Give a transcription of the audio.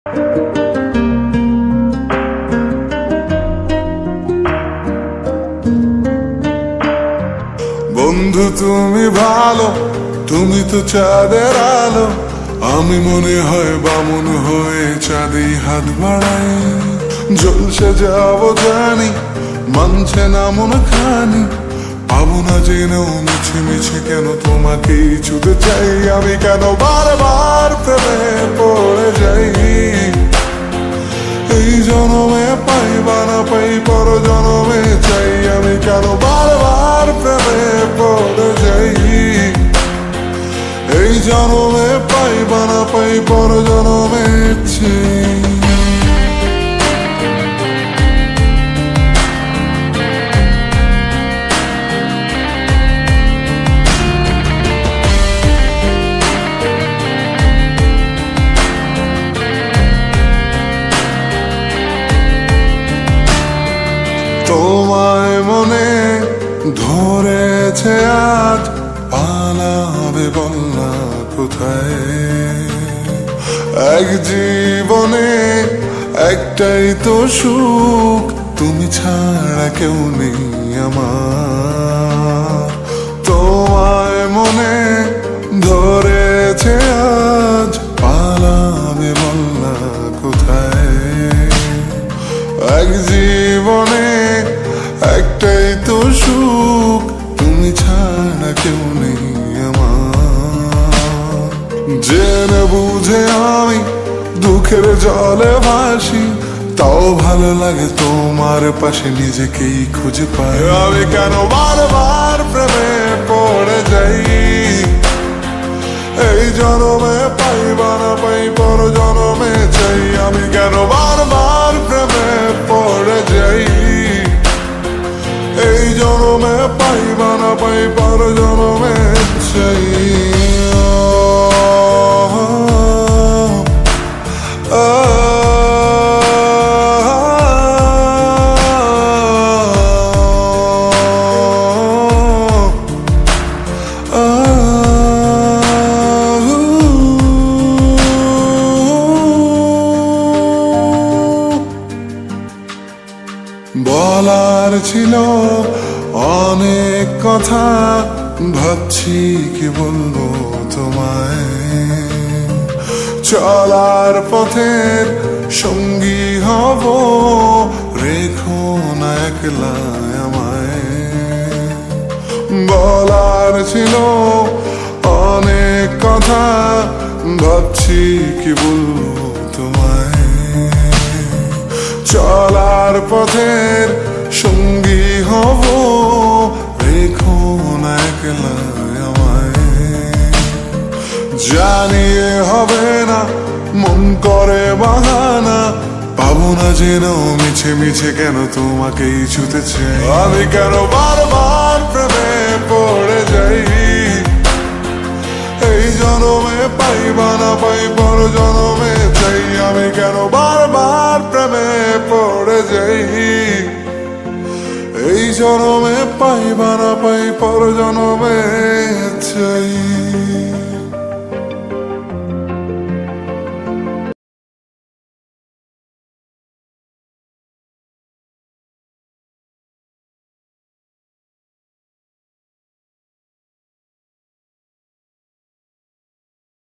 বন্ধু তুমি ভালো, তুমি তো চাঁদের আলো। আমি মনে হয় বামুন হয়ে চাঁদে হাত বাড়াই। জলসে যাবো জানি, মানছে না মন খানি। পাবো না জেনেও মিছে মিছে কেন তোমাকে ছুতে চাই। আমি কেন বারবার প্রেমে পড়ে যাই। এই জনমে পাই বা না পাই, পর জনমে চাই। আমি কেন বারবার প্রেমে পড়ে যাই। এই জনমে পাই বা না পাই, পর জনমে চাই। তোমায় মনে ধরেছে আজ, পালাবে বলনা কোথায়। এক জীবনে একটাই তো সুখ, তুমি ছাড়া কেউ নেই আমার। তোমায় মনে ধরেছে আজ, পালাবে বলনা কোথায়। এক জীবনে একটাই তো সুখ, তুমি ছাড়া কেউ নেই আমার। জেনে বুঝে আমি দুঃখের জলে ভাসি, তাও ভালো লাগে তোমার পাশে নিজেকেই খুঁজে পাই। আমি কেন বারবার প্রেমে পড়ে যাই। এই জনমে পাই বা না পাই, পর জনমে চাই। আমি কেন বারবার প্রেমে পড়ে যাই। এই জনমে পাই বা না পাই, পর জনমে চাই। বলার ছিল অনেক কথা, ভাবছি কি বলবো তোমায়। চলার পথের সঙ্গী হব, রেখো না একলা আমায়। বলার ছিল অনেক কথা, ভাবছি কি বলবো তোমায়। চলার পথের সঙ্গী হব, রেখো না একলা আমায়। জানিয়ে হবে না, মন করে বাহানা। পাবো না যেন মিছে মিছে কেন তোমাকেই ছুতে চাই। আমি কেন বারবার প্রেমে পড়ে যাই। এই জনমে পাই বা না পাই, পর জনমে চাই। আমি কেন বারবার প্রেমে পড়ে যাই। এই জনমে পাই বা না পাই, পর জনমে চাই।